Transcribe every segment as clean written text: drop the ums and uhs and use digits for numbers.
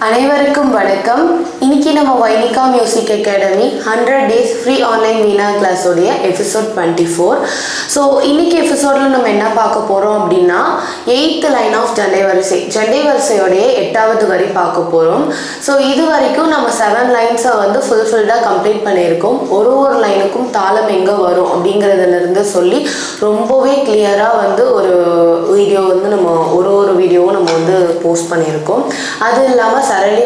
அனைவருக்கும் வணக்கம். இன்னைக்கு நம்ம Vainika music academy 100 days free online veena class உடைய எபிசோட் 24. ஸோ இன்னைக்கு எபிசோடில் நம்ம என்ன பார்க்க போகிறோம் அப்படின்னா 8th லைன் ஆஃப் ஜண்டை வரிசை, ஜண்டை வரிசையோடைய 8வது வரி பார்க்க போகிறோம். ஸோ இது வரைக்கும் நம்ம 7 லைன்ஸை வந்து ஃபுல்ஃபில்டாக கம்ப்ளீட் பண்ணியிருக்கோம். ஒரு லைனுக்கும் தாளம் எங்கே வரும் அப்படிங்கிறதுலேருந்து சொல்லி ரொம்பவே கிளியராக வந்து ஒரு வீடியோ வந்து நம்ம ஒரு வீடியோவும் நம்ம வந்து போஸ்ட் பண்ணியிருக்கோம். அது இல்லாமல் சரளி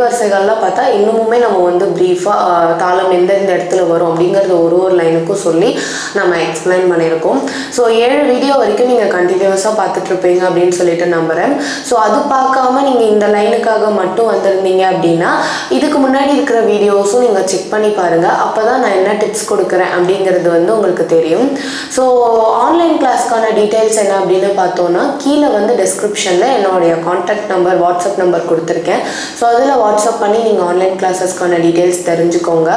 வரிசைகள்லாம் பார்த்தா இன்னுமுமே நம்ம வந்து ப்ரீஃபாக தாளம் எந்தெந்த இடத்துல வரும் அப்படிங்கிறது ஒரு லைனுக்கும் சொல்லி நம்ம எக்ஸ்பிளைன் பண்ணியிருக்கோம். ஸோ 7 வீடியோ வரைக்கும் நீங்கள் கண்டினியூஸாக பார்த்துட்ருப்பீங்க அப்படின்னு சொல்லிட்டு நம்புகிறேன். ஸோ அது பார்க்காம நீங்கள் இந்த லைனுக்காக மட்டும் வந்திருந்தீங்க அப்படின்னா இதுக்கு முன்னாடி இருக்கிற வீடியோஸும் நீங்கள் செக் பண்ணி பாருங்கள். அப்போ தான் நான் என்ன டிப்ஸ் கொடுக்குறேன் அப்படிங்கிறது வந்து உங்களுக்கு தெரியும். ஸோ ஆன்லைன் கிளாஸ்க்கான டீட்டெயில்ஸ் என்ன அப்படின்னு பார்த்தோன்னா கீழே வந்து டிஸ்கிரிப்ஷனில் என்னுடைய கான்டாக்ட் நம்பர், வாட்ஸ்அப் நம்பர் கொடுத்துருக்கேன். ஸோ அதில் வாட்ஸ்அப் பண்ணி நீங்கள் ஆன்லைன் கிளாஸஸ்க்கான டீட்டெயில்ஸ் தெரிஞ்சுக்கோங்க.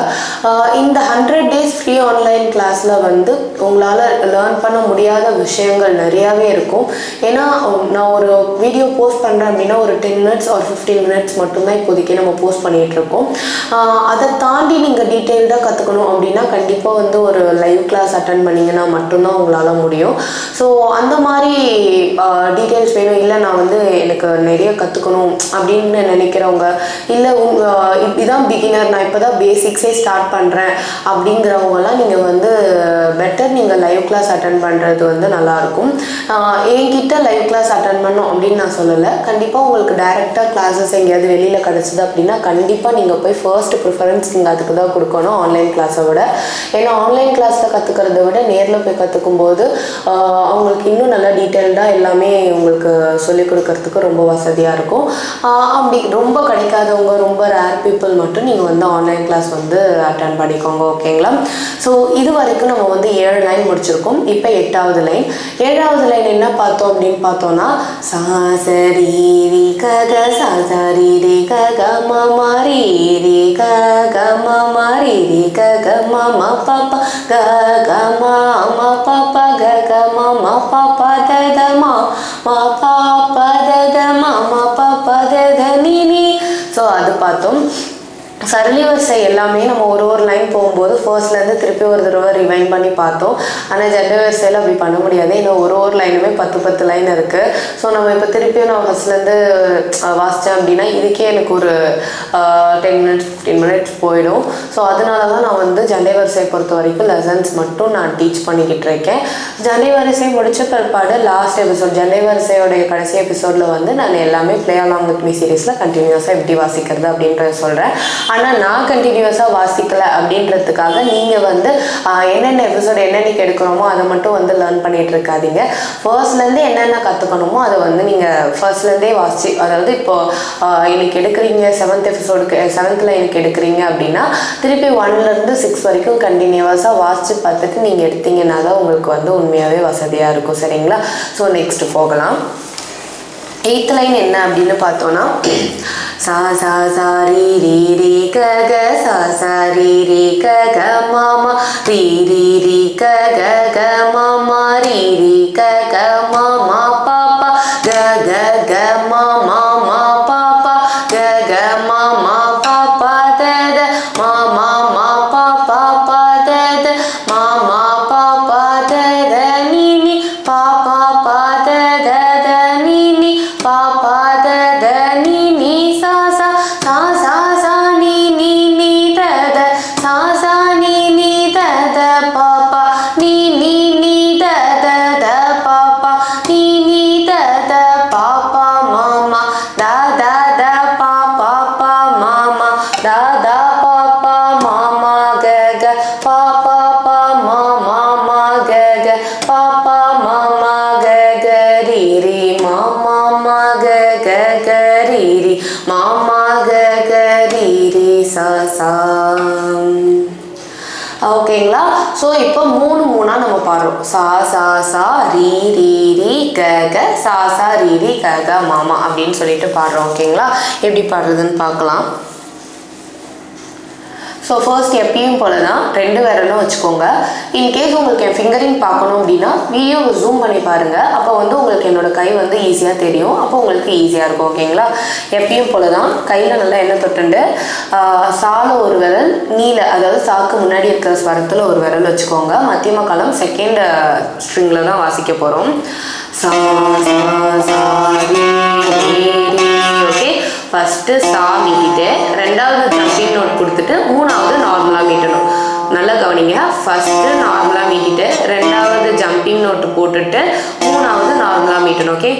இந்த 100 days ஃப்ரீ ஆன்லைன் கிளாஸில் வந்து உங்களால் லேர்ன் பண்ண முடியாத விஷயங்கள் நிறையாவே இருக்கும். ஏன்னா நான் ஒரு வீடியோ போஸ்ட் பண்ணுறேன் அப்படின்னா ஒரு 10 minutes or 15 minutes மட்டும்தான் இப்போதைக்கு நம்ம போஸ்ட் பண்ணிகிட்ருக்கோம். அதை தாண்டி நீங்கள் டீட்டெயில்டாக கற்றுக்கணும் அப்படின்னா கண்டிப்பாக வந்து ஒரு லைவ் கிளாஸ் அட்டன் பண்ணிங்கன்னா மட்டும்தான் உங்களால் முடியும். ஸோ அந்த மாதிரி டீட்டெயில்ஸ் வேணும், இல்லை நான் வந்து எனக்கு நிறைய கற்றுக்கணும் அப்படின்னு நினைக்கிறவங்க, இல்லை இதுதான் பிகினர், நான் இப்போ தான் பேசிக்ஸே ஸ்டார்ட் பண்ணுறேன் அப்படிங்கிறவங்கலாம் நீங்கள் வந்து பெட்டர் நீங்கள் லைவ் கிளாஸ் அட்டன் பண்ணுறது வந்து நல்லாயிருக்கும். என்கிட்ட லைவ் கிளாஸ் அட்டன் பண்ணோம் அப்படின்னு நான் சொல்லலை. கண்டிப்பாக உங்களுக்கு டைரெக்டாக கிளாஸஸ் எங்கேயாவது வெளியில் கிடச்சிது அப்படின்னா கண்டிப்பாக நீங்கள் போய் ஃபர்ஸ்ட் ப்ரிஃபரன்ஸ் நீங்கள் அதுக்கு தான் கொடுக்கணும் ஆன்லைன் கிளாஸை விட. ஏன்னா ஆன்லைன் கிளாஸில் கற்றுக்கிறத விட நேரில் போய் கற்றுக்கும் போது அவங்களுக்கு இன்னும் நல்லா டீட்டெயில்டாக எல்லாமே உங்களுக்கு சொல்லிக் கொடுக்கறதுக்கு ரொம்ப வசதியாக இருக்கும். அப்படி ரொம்ப கிடைக்காதவங்க, ரொம்ப ரேர் பீப்புள் மட்டும் நீங்கள் வந்து ஆன்லைன் கிளாஸ் வந்து அட்டன் பண்ணிக்கோங்க, ஓகேங்களா? ஸோ இது வரைக்கும் நம்ம வந்து 7 லைன் முடிச்சிருக்கோம். இப்போ 8வது லைன். 7வது லைன் என்ன பார்த்தோம் அப்படின்னு பார்த்தோன்னா சா சரி ரி க க சா சரி ரி க க ம ம ரி ரி க க ம ம ரி ரி க க ம ம ப ப க க ம ம ப ப க க ம ம ப ப த த ம ம ப ப த த ம ம ப ப த த நீ நீ. ஸோ அது பார்த்தோம். சரளி வரிசை எல்லாமே நம்ம ஒரு லைன் போகும்போது ஃபர்ஸ்ட்லேருந்து திருப்பி ஒரு தடவை ரிவைண்ட் பண்ணி பார்த்தோம். ஆனால் ஜண்டை வரிசையில் அப்படி பண்ண முடியாது. இன்னும் ஒரு லைனுமே 10 லைன் இருக்குது. ஸோ நம்ம இப்போ திருப்பியும் நான் ஃபர்ஸ்ட்லேருந்து வாசித்தேன் அப்படின்னா இதுக்கே எனக்கு ஒரு 10 minutes 15 minutes போயிடும். ஸோ அதனால தான் நான் வந்து ஜண்டை வரிசையை பொறுத்த வரைக்கும் லெசன்ஸ் மட்டும் நான் டீச் பண்ணிக்கிட்டு இருக்கேன். ஜண்டை வரிசை முடிச்ச பிற்பாடு லாஸ்ட் எபிசோட், ஜண்டை வரிசையோடைய கடைசி எபிசோடில் வந்து நான் எல்லாமே ப்ளே அலாங் வித் மீ சீரீஸில் கண்டினியூஸாக எப்படி வாசிக்கிறது அப்படின்றத சொல்கிறேன். ஆனால் நான் கண்டினியூஸாக வாசிக்கலை அப்படின்றதுக்காக நீங்கள் வந்து என்னென்ன எபிசோடு என்னென்னைக்கு எடுக்கிறோமோ அதை மட்டும் வந்து லேர்ன் பண்ணிகிட்டு இருக்காதீங்க. ஃபர்ஸ்ட்லேருந்து என்னென்ன கற்றுக்கணுமோ அதை வந்து நீங்கள் ஃபர்ஸ்ட்லேருந்தே வாசி, அதாவது இப்போது எனக்கு எடுக்கிறீங்க 7th எபிசோடுக்கு 7th லைனுக்கு எடுக்கிறீங்க அப்படின்னா திருப்பி 1லேருந்து 6 வரைக்கும் கண்டினியூஸாக வாசித்து பார்த்துட்டு நீங்கள் எடுத்தீங்கன்னா தான் உங்களுக்கு வந்து உண்மையாகவே வசதியாக இருக்கும், சரிங்களா? ஸோ நெக்ஸ்ட் போகலாம். 8th லைன் என்ன அப்படின்னு பார்த்தோன்னா சா சா சா ரி ரி ரி க க சா சா ரி ரி க க ம ம ரி ரி ரி க க க ம ம ரி ரி க க ம ம ப ப க க க ம ம ம ப ப க க ம ம ப ப த த ம ம ம ப ப ப த த ம ம ப ப த த நீ நீ ப ப ப த த த நீ நீ ப ப த த நீ நீ சா சா சா சா சா நீ நீ நீ த த சா சா நீ நீ த த ப ப நீ நீ நீ த த த ப ப நீ நீ த த ப ப ம ம த த த ப ப ப ம ம த த ப ப ம ம க க ப ப ப ம ம ம க க ப ப ம ம க க ரி ரி ம ம ம க க க ரி ரி ம ம க க ரி ரி ச ச. ஓகேங்களா? ஸோ இப்போ 3 நம்ம பாடுறோம். சா சா சா ரி ரி ரி க க சா சா ரி ரி க க மாமா அப்படின்னு சொல்லிட்டு பாடுறோம், ஓகேங்களா? எப்படி பாடுறதுன்னு பார்க்கலாம். ஸோ ஃபர்ஸ்ட் எப்பயும் போல தான் 2 விரலும் வச்சுக்கோங்க. இன்கேஸ் உங்களுக்கு என் ஃபிங்கரிங் பார்க்கணும் அப்படின்னா வீடியோவை ஜூம் பண்ணி பாருங்கள். அப்போ வந்து உங்களுக்கு என்னோட கை வந்து ஈஸியாக தெரியும். அப்போ உங்களுக்கு ஈஸியாக இருக்கும். ஓகேங்களா? எப்பயும் போல தான் கையில் நல்லா எண்ணெய் தொட்டுண்டு சால ஒரு விரல், நீல அதாவது சாக்கு முன்னாடி இருக்கிற ஸ்வரத்தில் ஒரு விரல் வச்சுக்கோங்க. மத்தியம காலம் செகண்ட் ஸ்ட்ரிங்கில் தான் வாசிக்க போகிறோம். சா சா சா ரீ ரீ ரீ. ஓகே, ஃபஸ்ட்டு சா மீட்டிட்டு, ரெண்டாவது ஜம்பிங் நோட் கொடுத்துட்டு, மூணாவது நார்மலாக மீட்டணும். நல்லா கவனிங்க. ஃபஸ்ட்டு நார்மலாக மீட்டிட்டு, ரெண்டாவது ஜம்பிங் நோட்டு போட்டுட்டு, மூணாவது நார்மலாக மீட்டணும். ஓகே,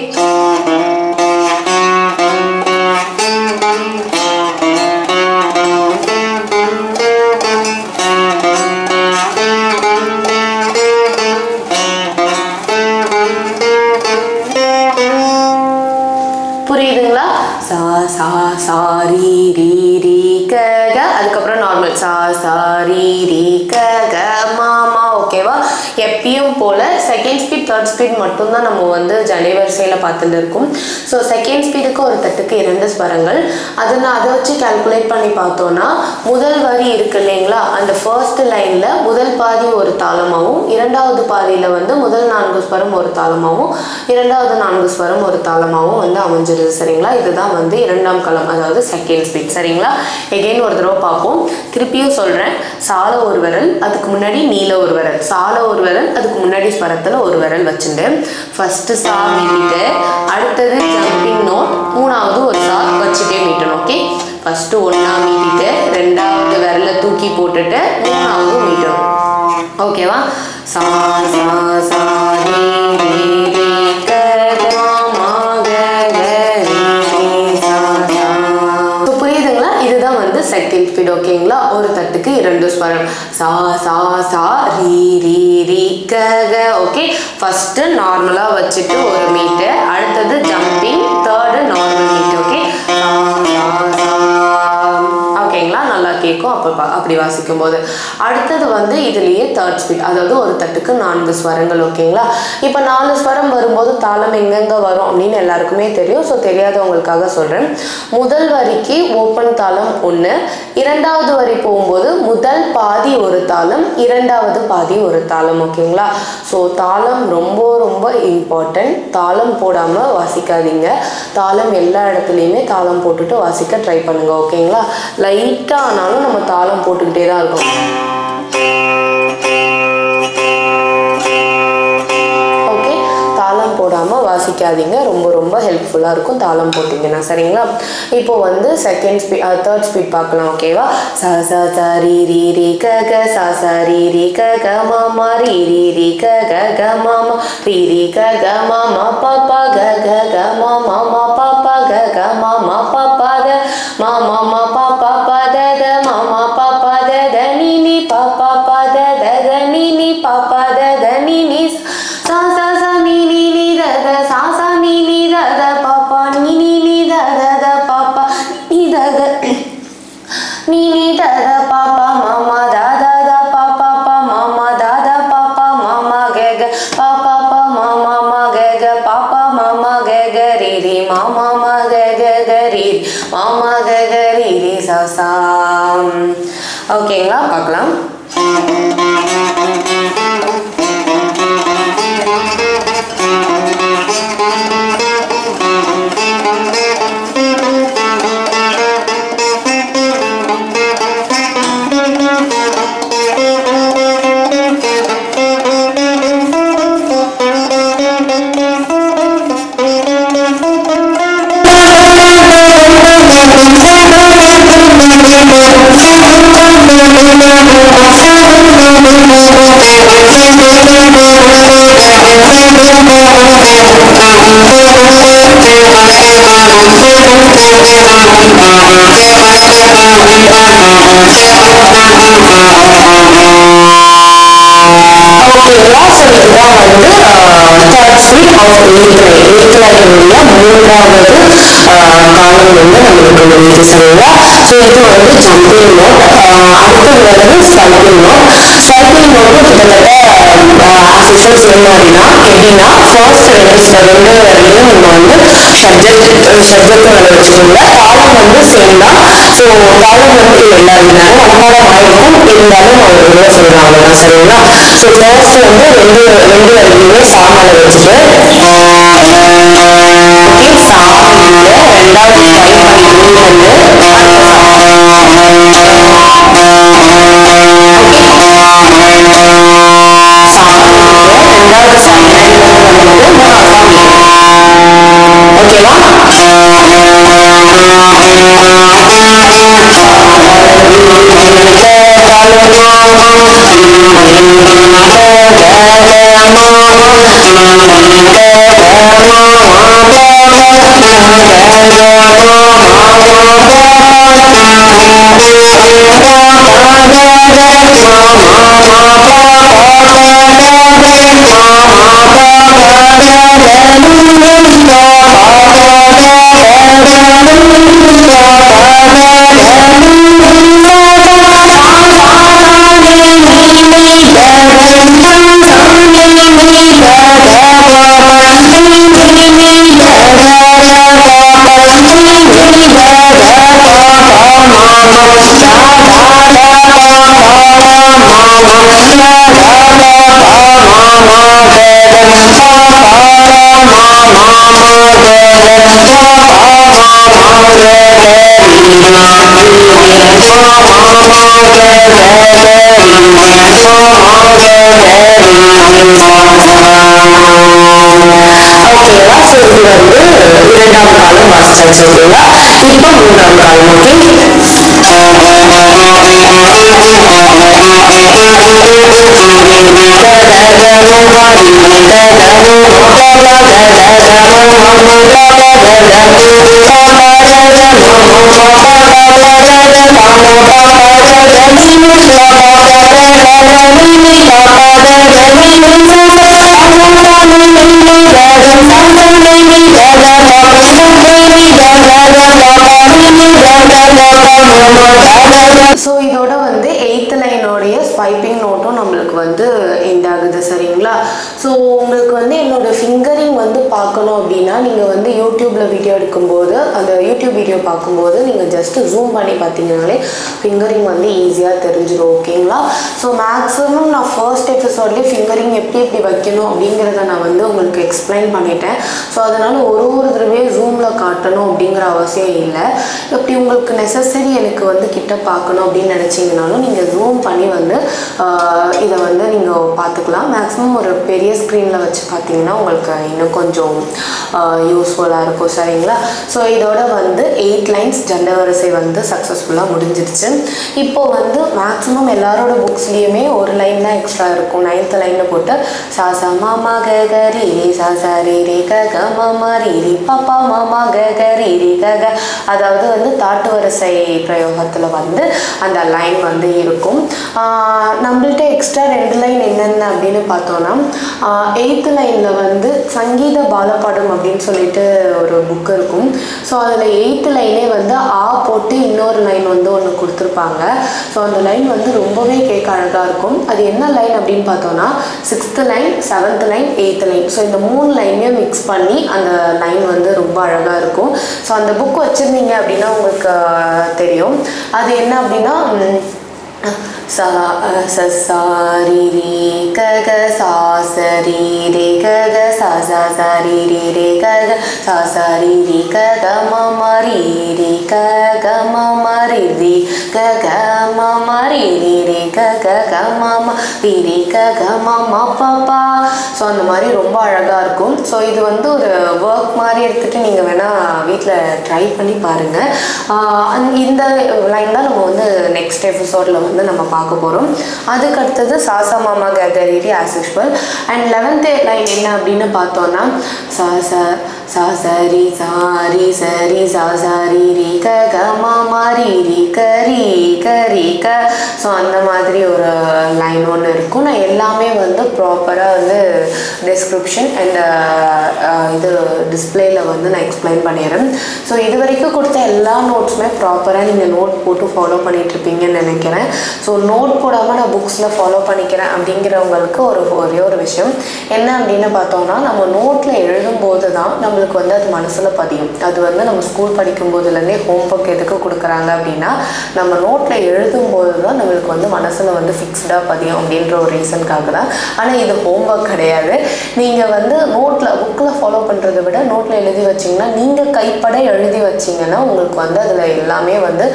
புரியுதுங்களா? சா சா சா ரீ ரீ ரீ க க, அதுக்கப்புறம் நார்மல் சா சா ரீ ரீ க க மா மா. ஓகேவா? எப்பயும் போல் செகண்ட் ஸ்பீட் தேர்ட் ஸ்பீட் மட்டும்தான் நம்ம வந்து ஜனைவரிசையில் பார்த்துட்டு இருக்கோம். ஸோ செகண்ட் ஸ்பீடுக்கு ஒரு தட்டுக்கு 2 ஸ்வரங்கள். அதை வச்சு கால்குலேட் பண்ணி பார்த்தோன்னா முதல் வரி இருக்கு இல்லைங்களா, அந்த ஃபர்ஸ்ட் லைனில் முதல் பாதி ஒரு தாளமாகவும், இரண்டாவது பாதியில் வந்து முதல் 4 ஸ்வரம் ஒரு தாளமாகவும், இரண்டாவது 4 ஸ்வரம் ஒரு தாளமாகவும் வந்து அமைஞ்சிருது. சரிங்களா? இதுதான் வந்து 2ஆம் களம், அதாவது செகண்ட் ஸ்பீட். சரிங்களா? எகெயின் ஒரு தடவை பார்ப்போம். திருப்பியும் சொல்கிறேன். சால ஒரு விரல், அதுக்கு முன்னாடி நீல ஒரு விரல். சால ஒரு விரல், அதுக்கு முன்னாடி ஸ்வரத்தில் ஒரு விரல் வச்சுட்டு ஃபஸ்ட்டு சா மீட்டிட்டு, அடுத்தது ஜம்பிங் நோட், மூணாவது ஒரு சா வச்சுட்டே மீட்டணும். ஓகே, ஃபஸ்ட்டு 1ஆ மீட்டிட்டு, ரெண்டாவது விரலை தூக்கி போட்டுட்டு, மூணாவது மீட்டணும். ஓகேவா? சா சா சா ரீ ரீ ரீ க க மா க க ரீ ரீ சா சா. புரியுதுங்களா? இதுதான் வந்து செகண்ட் ஸ்பீட். ஓகேங்களா? ஒரு தட்டுக்கு 2 ஸ்வரம். சா சா சா ரீ ரீ ரீ க க. ஓகே, ஃபஸ்ட்டு நார்மலாக வச்சுட்டு ஒரு மீட்டு, அடுத்தது jumping, third normal meet. Okay, ஓகேங்களா? நல்லா கேட்கும் அப்படி வாசிக்கும் போது. அடுத்தது வந்து இதுலேயே தேர்ட் ஸ்பீட், அதாவது ஒரு தட்டுக்கு 4 ஸ்வரங்கள். ஓகேங்களா? இப்போ 4 ஸ்வரம் வரும்போது தாளம் எங்கெங்கே வரும் அப்படின்னு எல்லாருக்குமே தெரியும். ஸோ தெரியாதவங்களுக்காக சொல்கிறேன். முதல் வரிக்கு ஓப்பன் தாளம் 1, இரண்டாவது வரி போகும்போது முதல் பாதி ஒரு தாளம், இரண்டாவது பாதி ஒரு தாளம். ஓகேங்களா? ஸோ தாளம் ரொம்ப ரொம்ப இம்பார்ட்டன்ட். தாளம் போடாமல் வாசிக்காதீங்க. தாளம் எல்லா இடத்துலையுமே தாளம் போட்டுட்டு வாசிக்க ட்ரை பண்ணுங்க. ஓகேங்களா? லைட்டாக ஆனாலும் நம்ம தாளம் போட்டுக்கிட்டே தான் இருக்கோம். ஓகே, தாளம் போடாமல் வாசிக்காதீங்க. ரொம்ப ரொம்ப ஹெல்ப்ஃபுல்லாக இருக்கும் தாளம் போட்டிங்கன்னா. சரிங்களா? இப்போ வந்து செகண்ட் ஸ்பீட் தேர்ட் ஸ்பீட் பார்க்கலாம். ஓகேவா? சா சா சா ரீ ரீ ரீ க க சா சா ரீ ரீ க க மா மா ரீ ரீ ரீ க க க மா மா ரீ ரீ க க மா மா பா பா க க க மா மா மா பா பா க க மா மா பா பா த மா மா மா பா பா பா த த மா மா பா பா த த நீ நீ பா பா பா த த த நீ நீ பா பா த த நீ நீ சா சா சா நீ நீ நீ த த சா சா நீ நீ த த பா பா நீ நீ நீ த த த பா பா நீ த த நீ நீ த த பா பா மா மா த த த பா பா பா மா மா த த பா பா மா மா க க பா பா பா மா மா மா க க பா பா மா மா க க ரீ ரீ மா மா மா க க க ரீ மா மா க க ரீ ரீ சா சா. ஓகேங்களா? பார்க்கலாம். யூஷுவல் சேம் மாதிரி தான். எப்படின்னா ஃபர்ஸ்ட் ரெண்டு வரலையும் நம்ம வந்து சப்ஜெக்ட் வந்து வச்சுக்கோங்க. காலம் வந்து சேம் தான். ஸோ காலம் வந்து எல்லா இருந்தாலும் நம்மளோட மாறிக்கும் இருந்தாலும் அவங்க என்ன சொல்றாங்க தான் சரிங்களா. ஸோ ஃபர்ஸ்ட் வந்து ரெண்டு வரைக்குமே சாமானை வச்சுட்டு ரெண்டாவது இரண்டாம் காலம் வாசிச்சாச்சு. ஓகேங்களா. இப்போ மூன்றாம் காலம். ஸோ இதோட வந்து 8th லைனோடைய ஸ்வைப்பிங் நோட்டும் நம்மளுக்கு வந்து எண்ட் ஆகுது சரிங்களா. ஸோ உங்களுக்கு வந்து என்னோட ஃபிங்கரிங் வந்து பார்க்கணும் அப்படின்னா நீங்கள் வந்து யூடியூப்பில் வீடியோ எடுக்கும்போது அந்த யூடியூப் வீடியோ பார்க்கும்போது நீங்கள் ஜஸ்ட்டு ஜூம் பண்ணி பார்த்தீங்கன்னாலே ஃபிங்கரிங் வந்து ஈஸியாக தெரிஞ்சிடும். ஓகேங்களா. ஸோ மேக்ஸிமம் நான் ஃபர்ஸ்ட் எபிசோட்லேயே ஃபிங்கரிங் எப்படி வைக்கணும் அப்படிங்கிறத நான் வந்து உங்களுக்கு எக்ஸ்பிளைன் பண்ணிட்டேன். ஸோ அதனால் ஒரு தடவை ஜூமில் காட்டணும் அப்படிங்கிற அவசியம் இல்லை. இப்படி உங்களுக்கு நெசசரி எனக்கு வந்து கிட்ட பார்க்கணும் அப்படின்னு நினச்சிங்கனாலும் நீங்கள் ஜூம் பண்ணி வந்து இதை வந்து நீங்கள் பார்த்துக்கலாம். மேக்ஸிமம் ஒரு பெரிய ஸ்க்ரீனில் வச்சு பார்த்தீங்கன்னா உங்களுக்கு இன்னும் கொஞ்சம் யூஸ்ஃபுல்லாக இருக்கும் சரிங்களா. ஸோ இதோட வந்து 8 லைன்ஸ் ஜண்ட வரிசை வந்து சக்ஸஸ்ஃபுல்லாக முடிஞ்சிருச்சு. இப்போது வந்து மேக்ஸிமம் எல்லாரோட புக்ஸ்லேயுமே ஒரு லைன் தான் எக்ஸ்ட்ரா இருக்கும். 9th லைனில் போட்டு சா சா மாமா க க ரீ ரே சா சா ரே ரே க க மாமா ரீ ரீ பாப்பா மாமா க க ரீ ரீ க க, அதாவது வந்து தாட்டு வரிசை பிரயோகத்தில் வந்து அந்த லைன் வந்து இருக்கும். நம்மள்கிட்ட எக்ஸ்ட்ரா 2 லைன் என்னென்ன அப்படின்னு பார்த்தோன்னா 8th லைனில் வந்து சங்கீத பாலப்பாடம் அப்படின்னு சொல்லிட்டு ஒரு புக் இருக்கும். ஸோ அதில் 8th லைனே வந்து ஆ போட்டு இன்னொரு லைன் வந்து ஒன்று கொடுத்துருப்பாங்க. ஸோ அந்த லைன் வந்து ரொம்பவே கேட்க அழகாக இருக்கும். அது என்ன லைன் அப்படின்னு பார்த்தோன்னா 6th line 7th line 8th line. So இந்த 3 லைனையும் மிக்ஸ் பண்ணி அந்த லைன் வந்து ரொம்ப அழகாக இருக்கும். ஸோ அந்த புக் வச்சுருந்தீங்க அப்படின்னா உங்களுக்கு தெரியும். அது என்ன அப்படின்னா सा स सा री रे ग ग सा स री रे ग ग सा सा सा री रे रे ग ग सा सा री रे ग ग म म री रे ग ग म म री रे ग ग म म री रे रे ग ग ग म म री रे ग ग म म पा पा. ஸோ அந்த மாதிரி ரொம்ப அழகாக இருக்கும். ஸோ இது வந்து ஒரு ஒர்க் மாதிரி எடுத்துகிட்டு நீங்கள் வேணால் வீட்டில் ட்ரை பண்ணி பாருங்கள். இந்த லைன் தான் நம்ம வந்து நெக்ஸ்ட் எபிசோடில் வந்து நம்ம பார்க்க போகிறோம். அதுக்கு அடுத்தது சாசா மாமா ககரிரி as usual. And 11th line என்ன அப்படின்னு பார்த்தோன்னா சா சா சா சரி சாரி சரி சா சாரி ரீ க க மா மா ரீ ரீ க ரீ க ரீ க. ஸோ அந்த மாதிரி ஒரு லைன் ஒன்று இருக்கும். நான் எல்லாமே வந்து ப்ராப்பராக வந்து டிஸ்கிரிப்ஷன் அண்ட் இது டிஸ்பிளேயில் வந்து நான் எக்ஸ்பிளைன் பண்ணிடுறேன். ஸோ இது வரைக்கும் கொடுத்த எல்லா நோட்ஸுமே ப்ராப்பராக நீங்கள் நோட் போட்டு ஃபாலோ பண்ணிகிட்ருப்பீங்கன்னு நினைக்கிறேன். ஸோ நோட் போடாமல் நான் புக்ஸில் ஃபாலோ பண்ணிக்கிறேன் அப்படிங்கிறவங்களுக்கு ஒரே ஒரு விஷயம் என்ன அப்படின்னு பார்த்தோம்னா, நம்ம நோட்டில் எழுதும்போது தான் நம்மளுக்கு வந்து அது மனசில் பதியும். அது வந்து நம்ம ஸ்கூல் படிக்கும்போதுலேருந்தே ஹோம்ஒர்க் எதுக்கு கொடுக்குறாங்க அப்படின்னா, நம்ம நோட்டில் எழுதும்போது தான் நம்மளுக்கு வந்து மனசில் வந்து ஃபிக்ஸ்டாக பதியும் அப்படின்ற ஒரு ரீசனுக்காக தான். ஆனால் இது ஹோம்ஒர்க் கிடையாது. நீங்கள் வந்து புக்கில் ஃபாலோ பண்ணுறதை விட நோட்டில் எழுதி வச்சிங்கன்னா, நீங்கள் கைப்பட எழுதி வச்சிங்கன்னா உங்களுக்கு வந்து அதில் எல்லாமே வந்து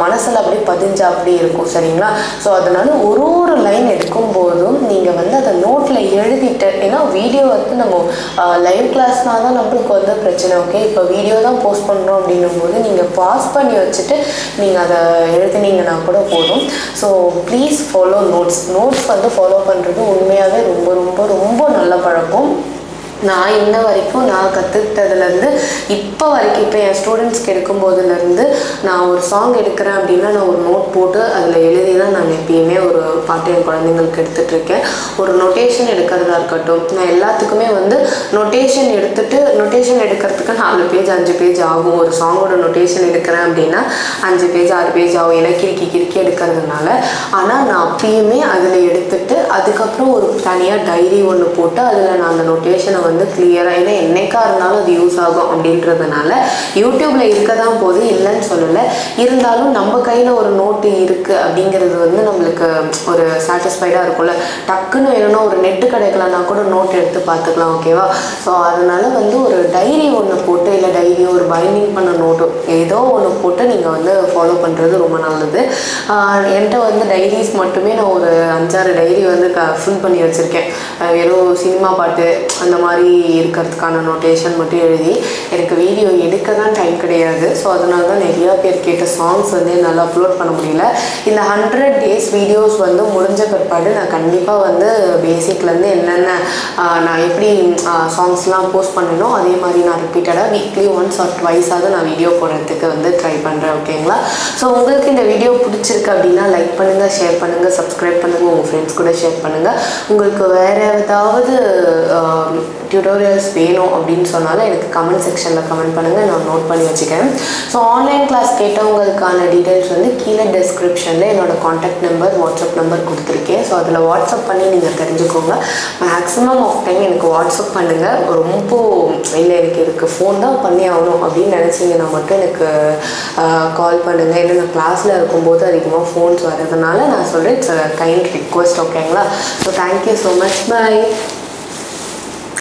மனசில் அப்படி பதிஞ்சா அப்படி இருக்கும். சரிங்களா? ஸோ அதனால ஒரு லைன் எடுக்கும்போதும் நீங்கள் வந்து அதை நோட்டில் எழுதிட்டு, ஏன்னா வீடியோ வந்து நம்ம லைவ் கிளாஸ்னால் தான் நம்மளுக்கு வந்து பிரச்சனை. ஓகே, இப்போ வீடியோ தான் போஸ்ட் பண்ணுறோம் அப்படின்னும் போது நீங்கள் பாஸ் பண்ணி வச்சுட்டு நீங்கள் அதை எழுதினீங்கன்னா கூட போதும். ஸோ ப்ளீஸ் ஃபாலோ நோட்ஸ் வந்து ஃபாலோ பண்ணுறது உண்மையாகவே ரொம்ப ரொம்ப ரொம்ப நல்ல பழக்கம். நான் இன்ன வரைக்கும் நான் கற்றுக்கிட்டதுலேருந்து இப்போ வரைக்கும், இப்போ என் ஸ்டூடெண்ட்ஸ்க்கு எடுக்கும்போதுலேருந்து நான் ஒரு சாங் எடுக்கிறேன் அப்படின்னா நான் ஒரு நோட் போட்டு அதில் எழுதி தான் நான் எப்பயுமே ஒரு பாட்டு என் குழந்தைங்களுக்கு எடுத்துகிட்ருக்கேன். ஒரு நொட்டேஷன் எடுக்கிறதா இருக்கட்டும், நான் எல்லாத்துக்குமே வந்து நொட்டேஷன் எடுக்கிறதுக்கு 4 பேஜ் 5 பேஜ் ஆகும். ஒரு சாங்கோட நொட்டேஷன் எடுக்கிறேன் அப்படின்னா 5 பேஜ் 6 பேஜ் ஆகும், ஏன்னா கிறுக்கி எடுக்கிறதுனால. ஆனால் நான் அப்பயுமே அதில் எடுத்துட்டு அதுக்கப்புறம் ஒரு தனியாக டைரி ஒன்று போட்டு அதில் நான் அந்த நொட்டேஷனை வந்து கிளியராக, ஏன்னா என்னைக்கா இருந்தாலும் அது யூஸ் ஆகும் அப்படின்றதுனால யூடியூப்பில் இருக்க தான் போது, இல்லைன்னு சொல்லலை. இருந்தாலும் நம்ம கையில் ஒரு நோட்டு இருக்குது அப்படிங்கிறது வந்து நம்மளுக்கு ஒரு சாட்டிஸ்ஃபைடாக இருக்கும்ல. டக்குன்னு வேணும்னா ஒரு நெட்டு கிடைக்கலன்னா கூட நோட் எடுத்து பார்த்துக்கலாம். ஓகேவா? ஸோ அதனால் வந்து ஒரு டைரி ஒன்று போட்டு, இல்லை டைரியோ ஒரு பைண்டிங் பண்ண நோட்டோ ஏதோ ஒன்று போட்டு நீங்கள் வந்து ஃபாலோ பண்ணுறது ரொம்ப நல்லது. என்கிட்ட வந்து டைரிஸ் மட்டுமே நான் ஒரு 5-6 டைரி வந்து ஃபில் பண்ணி வச்சுருக்கேன். வெறும் சினிமா பாட்டு அந்த மாதிரி இருக்கிறதுக்கான நோட்டேஷன் மட்டும் எழுதி. எனக்கு வீடியோ எடுக்க தான் டைம் கிடையாது. ஸோ அதனால தான் நிறையா பேர் கேட்ட சாங்ஸ் வந்து என்னால் அப்லோட் பண்ண முடியல. இந்த 100 டேஸ் வீடியோஸ் வந்து முடிஞ்ச பிற்பாடு நான் கண்டிப்பாக வந்து பேசிக்லேருந்து என்னென்ன நான் எப்படி சாங்ஸ்லாம் போஸ்ட் பண்ணணும் அதே மாதிரி நான் ரிப்பீட்டடாக வீக்லி ஒன்ஸ் ஆர் ட்வைஸாவது நான் வீடியோ போடுறதுக்கு வந்து ட்ரை பண்ணுறேன். ஓகேங்களா? ஸோ உங்களுக்கு இந்த வீடியோ பிடிச்சிருக்கு அப்படின்னா லைக் பண்ணுங்கள், ஷேர் பண்ணுங்கள், சப்ஸ்கிரைப் பண்ணுங்கள், உங்கள் ஃப்ரெண்ட்ஸ் கூட ஷேர் பண்ணுங்கள். உங்களுக்கு வேறு ஏதாவது டியூட்டோரியல்ஸ் வேணும் அப்படின்னு சொன்னாலும் எனக்கு கமெண்ட் செக்ஷனில் கமெண்ட் பண்ணுங்கள், நான் நோட் பண்ணி வச்சுக்கிறேன். ஸோ ஆன்லைன் கிளாஸ் கேட்டவங்களுக்கான டீட்டெயில்ஸ் வந்து கீழே டிஸ்கிரிப்ஷனில் என்னோடய காண்டாக்ட் நம்பர், வாட்ஸ்அப் நம்பர் கொடுத்துருக்கேன். ஸோ அதில் வாட்ஸ்அப் பண்ணி நீங்கள் தெரிஞ்சுக்கோங்க. மேக்ஸிமம் ஆஃப் டைம் எனக்கு வாட்ஸ்அப் பண்ணுங்கள். ரொம்ப இல்லை எனக்கு இதுக்கு ஃபோன் தான் பண்ணி ஆகணும் அப்படின்னு நினச்சிங்கன்னா மட்டும் எனக்கு கால் பண்ணுங்கள். ஏன்னா நான் கிளாஸில் இருக்கும்போது அதிகமாக ஃபோன்ஸ் வர்றதுனால நான் சொல்கிறேன், இட்ஸ் அ கைண்ட் ரிக்வெஸ்ட். ஓகேங்களா? So thank you so much. By.